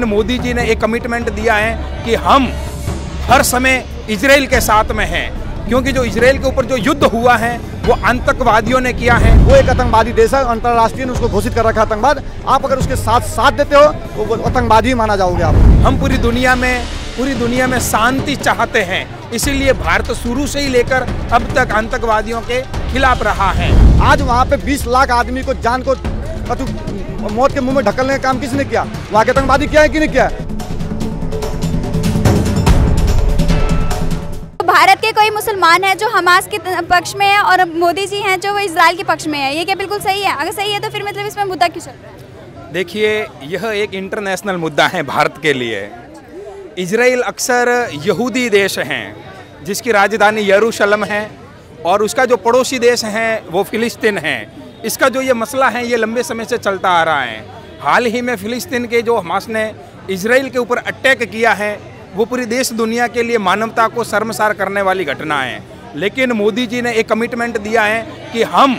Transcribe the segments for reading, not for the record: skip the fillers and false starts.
मोदी जी ने एक कमिटमेंट दिया है कि हम हर समय इजराइल के साथ में हैं, क्योंकि जो इजराइल के ऊपर जो युद्ध हुआ है वो आतंकवादियों ने किया है। वो एक आतंकवादी देश है, अंतर्राष्ट्रीय ने उसको घोषित कर रखा है आतंकवाद। आप अगर उसके साथ देते हो तो वो आतंकवादी माना जाओगे आप। हम पूरी दुनिया में शांति चाहते हैं, इसीलिए भारत शुरू से ही लेकर अब तक आतंकवादियों के खिलाफ रहा है। आज वहाँ पे 20 लाख आदमी को जान को मौत के मुंह में ढकलने का काम किसने किया? वहाँ के आतंकवादी किया है कि नहीं किया? भारत के कोई मुसलमान हैं जो हमास के पक्ष में है और मोदी जी हैं जो वो इजराइल के पक्ष में है। ये क्या बिल्कुल सही है? अगर सही है तो फिर मतलब इसमें मुद्दा क्यों चल रहा है? देखिए, यह एक इंटरनेशनल मुद्दा है भारत के लिए। इजराइल अक्सर यहूदी देश हैं जिसकी राजधानी यरूशलेम है और उसका जो पड़ोसी देश है वो फिलिस्तीन है। इसका जो ये मसला है ये लंबे समय से चलता आ रहा है। हाल ही में फिलिस्तीन के जो हमास ने इजराइल के ऊपर अटैक किया है वो पूरी देश दुनिया के लिए मानवता को शर्मसार करने वाली घटना है। लेकिन मोदी जी ने एक कमिटमेंट दिया है कि हम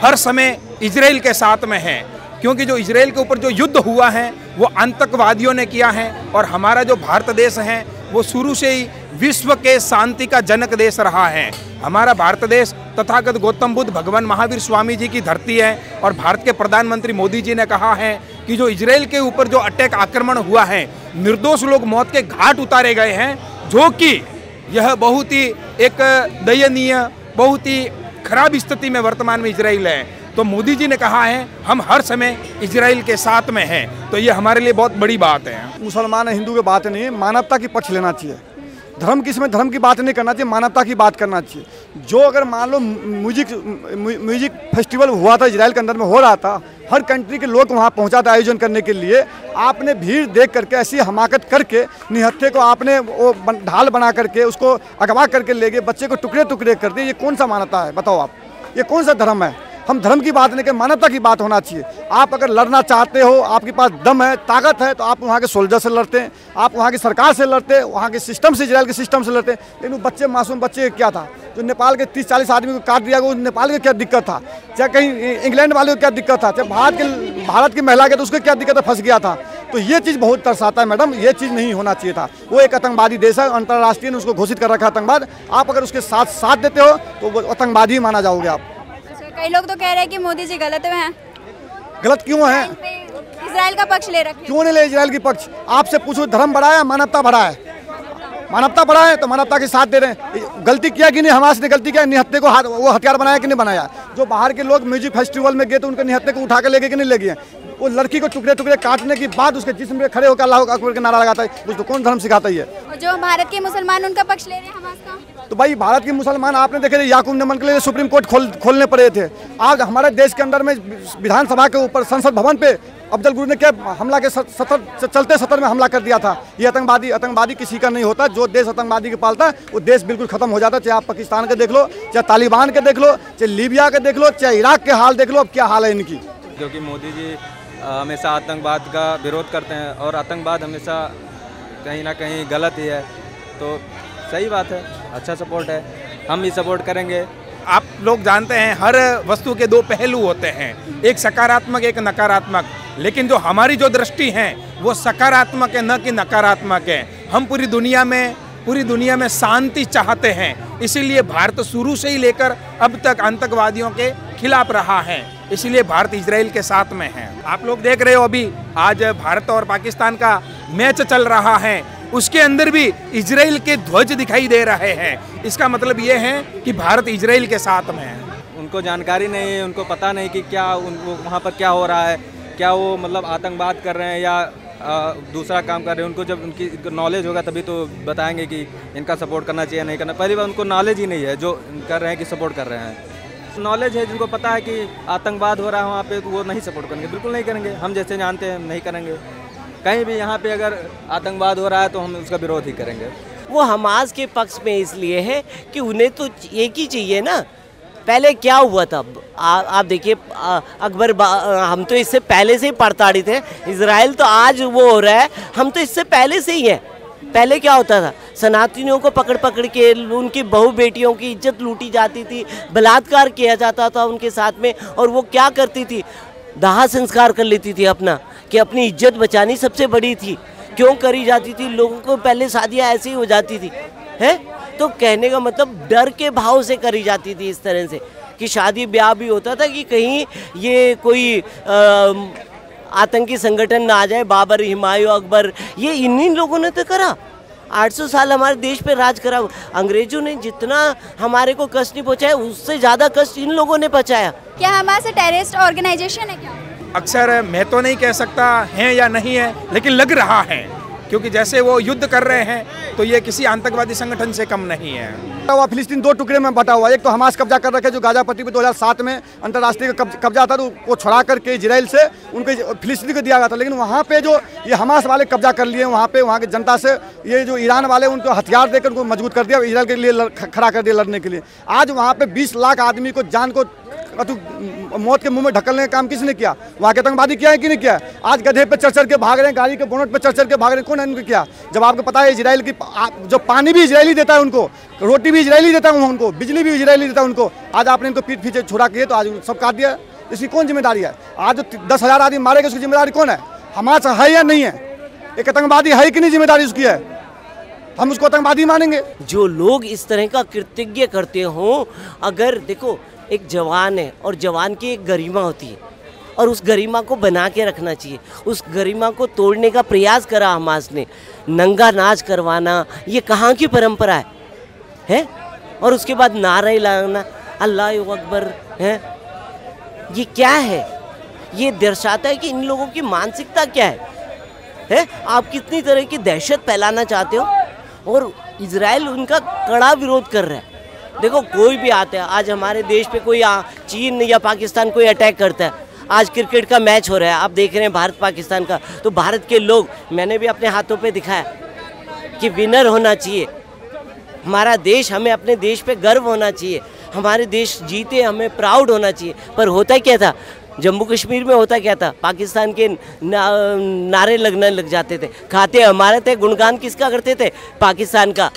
हर समय इजराइल के साथ में हैं, क्योंकि जो इजराइल के ऊपर जो युद्ध हुआ है वो आतंकवादियों ने किया है और हमारा जो भारत देश है वो शुरू से ही विश्व के शांति का जनक देश रहा है। हमारा भारत देश तथागत गौतम बुद्ध भगवान महावीर स्वामी जी की धरती है और भारत के प्रधानमंत्री मोदी जी ने कहा है कि जो इजराइल के ऊपर जो अटैक आक्रमण हुआ है, निर्दोष लोग मौत के घाट उतारे गए हैं, जो कि यह बहुत ही एक दयनीय, बहुत ही खराब स्थिति में वर्तमान में इजराइल है। तो मोदी जी ने कहा है हम हर समय इजराइल के साथ में हैं, तो ये हमारे लिए बहुत बड़ी बात है। मुसलमान हिंदू की बात नहीं है, मानवता की पक्ष लेना चाहिए। धर्म की इसमें धर्म की बात नहीं करना चाहिए, मानवता की बात करना चाहिए। जो अगर मान लो म्यूजिक फेस्टिवल हुआ था इजराइल के अंदर में हो रहा था, हर कंट्री के लोग वहाँ पहुँचा था आयोजन करने के लिए। आपने भीड़ देख करके ऐसी हमाकत करके निहत्थे को आपने वो ढाल बना करके उसको अगवा करके ले गए, बच्चे को टुकड़े टुकड़े कर दिए। ये कौन सा मानवता है बताओ आप? ये कौन सा धर्म है? हम धर्म की बात नहीं कर, मानवता की बात होना चाहिए। आप अगर लड़ना चाहते हो, आपके पास दम है, ताकत है, तो आप वहाँ के सोल्जर से लड़ते हैं, आप वहाँ की सरकार से लड़ते हैं, वहाँ के सिस्टम से, इजराइल के सिस्टम से लड़ते हैं। लेकिन वो बच्चे, मासूम बच्चे क्या था जो नेपाल के 30-40 आदमी को काट दिया, वो नेपाल के क्या दिक्कत था? चाहे कहीं इंग्लैंड वाले को क्या दिक्कत था? चाहे भारत की महिला के तो उसको क्या दिक्कत है? फंस गया था। तो ये चीज़ बहुत तरसाता है मैडम, ये चीज़ नहीं होना चाहिए था। वो एक आतंकवादी देश है, अंतर्राष्ट्रीय ने उसको घोषित कर रखा है आतंकवाद। आप अगर उसके साथ देते हो तो वो आतंकवादी माना जाओगे आप। कई लोग तो कह रहे हैं कि मोदी जी गलत हैं। गलत क्यों है? इजराइल का पक्ष ले रखे। क्यों नहीं ले इजराइल की पक्ष? आपसे पूछो, धर्म बड़ा है, मानवता बड़ा है? मानवता बड़ा है तो मानवता के साथ दे रहे हैं। गलती किया कि नहीं? हमास ने गलती किया? निहत्थे को वो हथियार बनाया कि नहीं बनाया? जो बाहर के लोग म्यूजिक फेस्टिवल में गए तो उनके निहत्थे को उठा के ले गए कि नहीं ले गए? वो लड़की को टुकड़े टुकड़े काटने के बाद उसके जिस्म पे खड़े होकर अल्लाह अकबर का नारा लगाता है, उसको कौन धर्म सिखाता है? और जो भारत के मुसलमान उनका पक्ष ले रहे हैं हमास का। तो भाई भारत के मुसलमान आपने देखे याकूब नमन के लिए सुप्रीम कोर्ट खोलने पड़े थे। आज हमारे देश के अंदर में विधानसभा के ऊपर संसद भवन पे अफजल गुरु ने क्या हमला के चलते सतर में हमला कर दिया था। ये आतंकवादी किसी का नहीं होता। जो देश आतंकवादी के पालता है वो देश बिल्कुल खत्म हो जाता है। चाहे आप पाकिस्तान के देख लो, चाहे तालिबान के देख लो, चाहे लीबिया के देख लो, चाहे इराक के हाल देख लो। अब क्या हाल है इनकी? क्योंकि मोदी जी हमेशा आतंकवाद का विरोध करते हैं और आतंकवाद हमेशा कहीं ना कहीं गलत ही है। तो सही बात है, अच्छा सपोर्ट है, हम भी सपोर्ट करेंगे। आप लोग जानते हैं हर वस्तु के दो पहलू होते हैं, एक सकारात्मक एक नकारात्मक। लेकिन जो हमारी जो दृष्टि है वो सकारात्मक है, न कि नकारात्मक है। हम पूरी दुनिया में शांति चाहते हैं, इसीलिए भारत शुरू से ही लेकर अब तक आतंकवादियों के खिलाफ रहा है। इसीलिए भारत इजराइल के साथ में है। आप लोग देख रहे हो अभी आज भारत और पाकिस्तान का मैच चल रहा है, उसके अंदर भी इजराइल के ध्वज दिखाई दे रहे हैं। इसका मतलब ये है कि भारत इजराइल के साथ में है। उनको जानकारी नहीं है, उनको पता नहीं कि क्या वहाँ पर क्या हो रहा है, क्या वो मतलब आतंकवाद कर रहे हैं या दूसरा काम कर रहे हैं। उनको जब उनकी नॉलेज होगा तभी तो बताएंगे कि इनका सपोर्ट करना चाहिए नहीं करना। पहली बार उनको नॉलेज ही नहीं है जो कर रहे हैं कि सपोर्ट कर रहे हैं। नॉलेज है, जिनको पता है कि आतंकवाद हो रहा है वहाँ पे, तो वो नहीं सपोर्ट करेंगे, बिल्कुल नहीं करेंगे। हम जैसे जानते हैं नहीं करेंगे। कहीं भी यहाँ पे अगर आतंकवाद हो रहा है तो हम उसका विरोध ही करेंगे। वो हमास के पक्ष में इसलिए है कि उन्हें तो एक ही चाहिए ना। पहले क्या हुआ था आप देखिए, अकबर हम तो इससे पहले से ही प्रताड़ित हैं। इजराइल तो आज वो हो रहा है, हम तो इससे पहले से ही हैं। पहले क्या होता था? सनातनियों को पकड़ पकड़ के उनकी बहू बेटियों की इज्जत लूटी जाती थी, बलात्कार किया जाता था उनके साथ में। और वो क्या करती थी? दाह संस्कार कर लेती थी अपना, कि अपनी इज्जत बचानी सबसे बड़ी थी। क्यों करी जाती थी? लोगों को पहले शादियाँ ऐसे ही हो जाती थी, है? तो कहने का मतलब डर के भाव से करी जाती थी इस तरह से कि शादी ब्याह भी होता था कि कहीं ये कोई आतंकी संगठन ना आ जाए। बाबर, हुमायूं, अकबर, ये इन्हीं लोगों ने तो करा। 800 साल हमारे देश पे राज करा। अंग्रेजों ने जितना हमारे को कष्ट नहीं पहुंचाया, उससे ज़्यादा कष्ट इन लोगों ने पहुंचाया। क्या हमास टेररिस्ट ऑर्गेनाइजेशन है क्या? अक्सर मैं तो नहीं कह सकता है या नहीं है, लेकिन लग रहा है, क्योंकि जैसे वो युद्ध कर रहे हैं तो ये किसी आतंकवादी संगठन से कम नहीं है। फिलिस्तीन 2 टुकड़े में बटा हुआ, एक तो हमास कब्जा कर रखे जो गाजा पट्टी पे 2007 में अंतर्राष्ट्रीय कब्जा था, तो वो छुड़ा करके इजराइल से उनको फिलिस्तीन को दिया गया था। लेकिन वहाँ पे जो ये हमास वाले कब्जा कर लिए, वहाँ पे वहाँ की जनता से ये जो ईरान वाले उनको हथियार देकर उनको मजबूत कर दिया, इजराइल के लिए खड़ा कर दिया लड़ने के लिए। आज वहाँ पे 20 लाख आदमी को जान को मौत के मुंह में ढकलने का काम किसने किया? वहाँ के आतंकवादी किया है कि नहीं किया? आज गधे पे चढ़ के भाग रहे हैं, गाड़ी के बोनट पे चढ़ के भाग रहे हैं, कौन है उनको किया? जब आपको पता है इजराइल की जो पानी भी इजरायली देता है उनको, रोटी भी इजरायली देता है उनको, बिजली भी इजरायली देता है उनको, आज आपने इनको पीठ पीछे छुड़ा किए तो आज सब काट दिया। इसकी कौन जिम्मेदारी है? आज जो 10,000 आदमी मारे गए उसकी जिम्मेदारी कौन है? हमास है या नहीं है? एक आतंकवादी है कि नहीं? जिम्मेदारी उसकी है, हम उसको आतंकवादी मानेंगे? जो लोग इस तरह का कृतज्ञ करते हों, अगर देखो एक जवान है और जवान की एक गरिमा होती है और उस गरिमा को बना के रखना चाहिए। उस गरिमा को तोड़ने का प्रयास करा हमास ने। नंगा नाच करवाना ये कहाँ की परंपरा है? और उसके बाद नारे लगाना अल्लाह अकबर है, ये क्या है? ये दर्शाता है कि इन लोगों की मानसिकता क्या है? आप कितनी तरह की दहशत फैलाना चाहते हो और इजराइल उनका कड़ा विरोध कर रहा है। देखो कोई भी आता है, आज हमारे देश पे कोई चीन या पाकिस्तान कोई अटैक करता है, आज क्रिकेट का मैच हो रहा है, आप देख रहे हैं भारत पाकिस्तान का, तो भारत के लोग, मैंने भी अपने हाथों पे दिखाया कि विनर होना चाहिए हमारा देश, हमें अपने देश पे गर्व होना चाहिए, हमारे देश जीते हमें प्राउड होना चाहिए। पर होता क्या था जम्मू कश्मीर में? होता क्या था? पाकिस्तान के नारे लगने लग जाते थे, खाते हमारे थे, गुणगान किसका करते थे? पाकिस्तान का।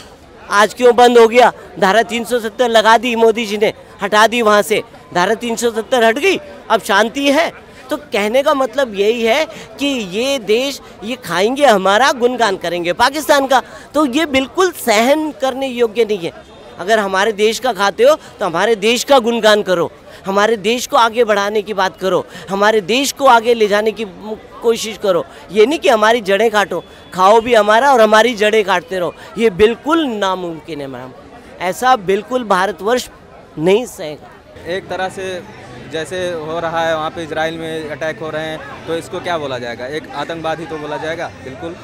आज क्यों बंद हो गया? धारा 370 लगा दी मोदी जी ने, हटा दी वहाँ से, धारा 370 हट गई, अब शांति है। तो कहने का मतलब यही है कि ये देश ये खाएंगे हमारा, गुणगान करेंगे पाकिस्तान का, तो ये बिल्कुल सहन करने योग्य नहीं है। अगर हमारे देश का खाते हो तो हमारे देश का गुणगान करो, हमारे देश को आगे बढ़ाने की बात करो, हमारे देश को आगे ले जाने की कोशिश करो। ये नहीं कि हमारी जड़ें काटो, खाओ भी हमारा और हमारी जड़ें काटते रहो, ये बिल्कुल नामुमकिन है मैडम। ऐसा बिल्कुल भारतवर्ष नहीं सहेगा। एक तरह से जैसे हो रहा है वहाँ पे इजराइल में अटैक हो रहे हैं, तो इसको क्या बोला जाएगा? एक आतंकवाद ही तो बोला जाएगा। बिल्कुल